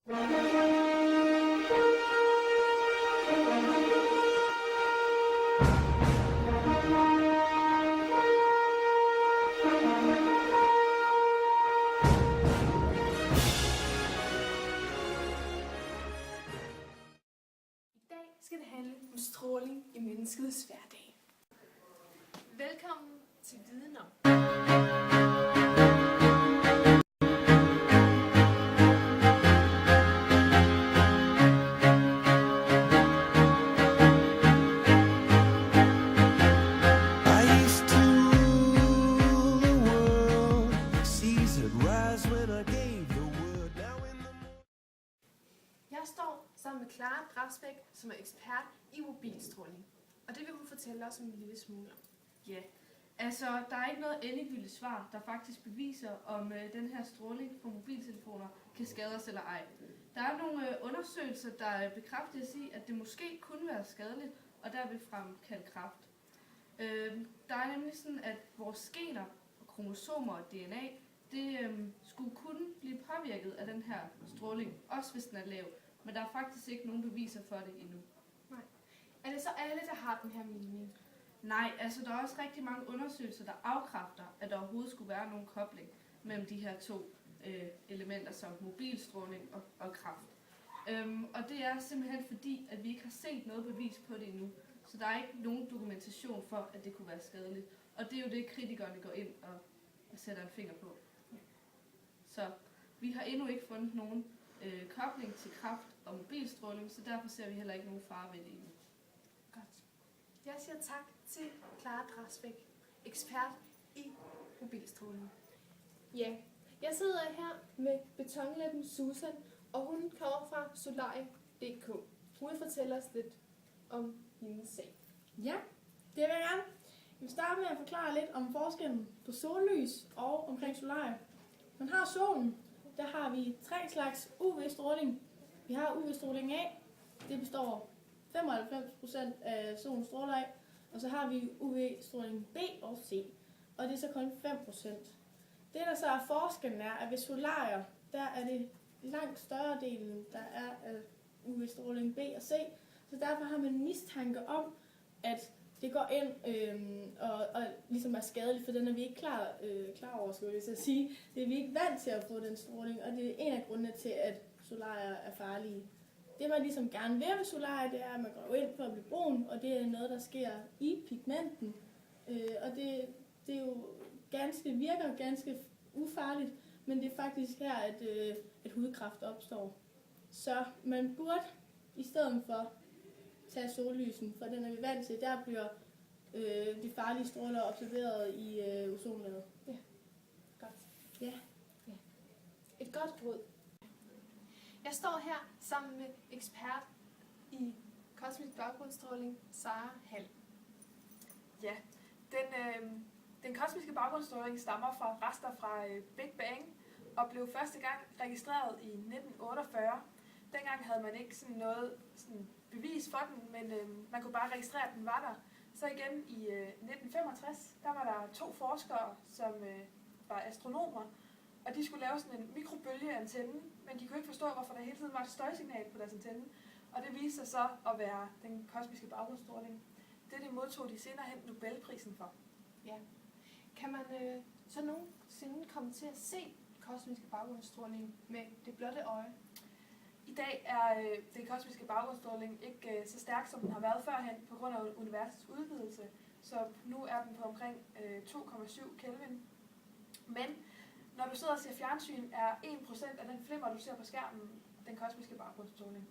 Skal det handle om stråling i menneskets hverdag. Velkommen til Viden om. Jeg står sammen med Clara Drafsbæk, som er ekspert i mobilstråling. Og det vil hun fortælle os en lille smule om. Ja, altså der er ikke noget endegyldigt svar, der faktisk beviser, om den her stråling fra mobiltelefoner kan skade os eller ej. Der er nogle undersøgelser, der bekræfter i, at det måske kunne være skadeligt, og derved fremkalde kræft. Der er nemlig sådan, at vores gener, og kromosomer og DNA, det skulle kunne blive påvirket af den her stråling, også hvis den er lav. Men der er faktisk ikke nogen beviser for det endnu. Nej. Er det så alle, der har den her mening? Nej, altså der er også rigtig mange undersøgelser, der afkræfter, at der overhovedet skulle være nogen kobling mellem de her to elementer, som mobilstråling og kræft. Og det er simpelthen fordi, at vi ikke har set noget bevis på det endnu. Så der er ikke nogen dokumentation for, at det kunne være skadeligt. Og det er jo det, kritikerne går ind og sætter en finger på. Så vi har endnu ikke fundet nogen kobling til kræft og mobilstråling, så derfor ser vi heller ikke nogen fare ved det endnu. Godt. Jeg siger tak til Clara Drafsbæk, ekspert i mobilstråling. Ja, jeg sidder her med betonlæben Susan, og hun kommer fra Solarie.dk. Hun vil fortælle os lidt om hendes sag. Ja, det vil jeg gerne. Jeg vil starte med at forklare lidt om forskellen på sollys og omkring solarie. Man har solen, der har vi 3 slags UV-stråling. Vi har UV-stråling A, det består 95% af solens stråler af, og så har vi UV-stråling B og C, og det er så kun 5%. Det der så er forskellen er, at ved solarier, der er det langt større delen, der er af UV-stråling B og C, så derfor har man mistanke om, at det går ind og ligesom er skadeligt, for den er vi ikke klar over, skulle jeg så sige. Det er vi ikke vant til at få den stråling, og det er en af grundene til, at solarier er farlige. Det man ligesom gerne vil ved solarier, det er, at man går ind for at blive brun, og det er noget, der sker i pigmenten. Og det er jo virker ganske ufarligt, men det er faktisk her, at hudkræft opstår. Så man burde i stedet for tage sollysen, for den er vi vant til. Der bliver de farlige stråler observeret i ozonlaget. Ja, godt. Ja. Et godt råd. Jeg står her sammen med ekspert i kosmisk baggrundsstråling, Sara Hall. Ja, den kosmiske baggrundsstråling stammer fra rester fra Big Bang og blev første gang registreret i 1948. Dengang havde man ikke sådan noget bevis for den, men man kunne bare registrere, at den var der. Så igen i 1965, der var der 2 forskere, som var astronomer, og de skulle lave sådan en mikrobølgeantenne, men de kunne ikke forstå, hvorfor der hele tiden var et støjsignal på deres antenne. Og det viste sig så at være den kosmiske baggrundsstråling. Det modtog de senere hen Nobelprisen for. Ja. Kan man så nogensinde komme til at se kosmiske baggrundsstråling med det blotte øje? I dag er den kosmiske baggrundsstråling ikke så stærk, som den har været førhen, på grund af universets udvidelse. Så nu er den på omkring 2,7 Kelvin. Men når du sidder og ser fjernsyn, er 1% af den flimmer, du ser på skærmen, den kosmiske baggrundsstråling.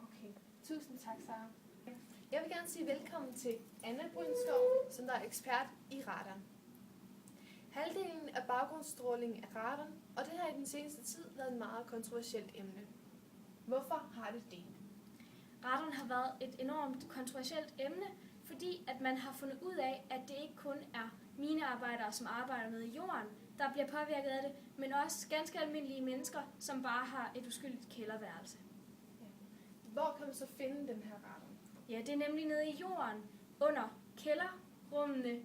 Okay, tusind tak, Sara. Jeg vil gerne sige velkommen til Anna Brynskov, som der er ekspert i radon. Halvdelen af baggrundsstrålingen er radon, og det har i den seneste tid været et meget kontroversielt emne. Hvorfor har det det? Radon har været et enormt kontroversielt emne, fordi at man har fundet ud af, at det ikke kun er minearbejdere, som arbejder nede i jorden, der bliver påvirket af det, men også ganske almindelige mennesker, som bare har et uskyldigt kælderværelse. Ja. Hvor kan man så finde den her radon? Ja, det er nemlig nede i jorden, under kælderrummene,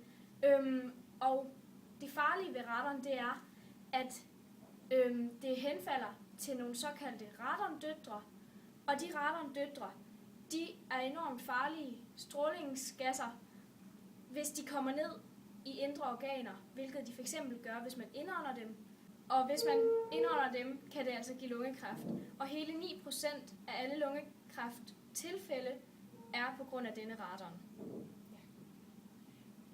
og det farlige ved radon, det er, at det henfalder til nogle såkaldte radondøtre. Og de radondøtre, de er enormt farlige strålingsgasser, hvis de kommer ned i indre organer, hvilket de fx gør, hvis man indånder dem. Og hvis man indånder dem, kan det altså give lungekræft. Og hele 9% af alle lungekræfttilfælde er på grund af denne radon.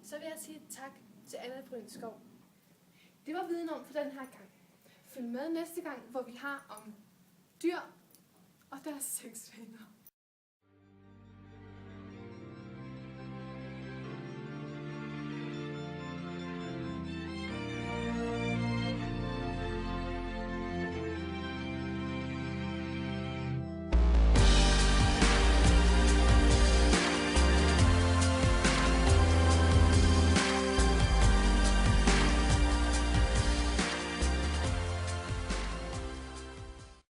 Så vil jeg sige tak til Anna Brynskov. Det var viden om for den her gang. Følg med næste gang, hvor vi har om dyr og deres sexvaner.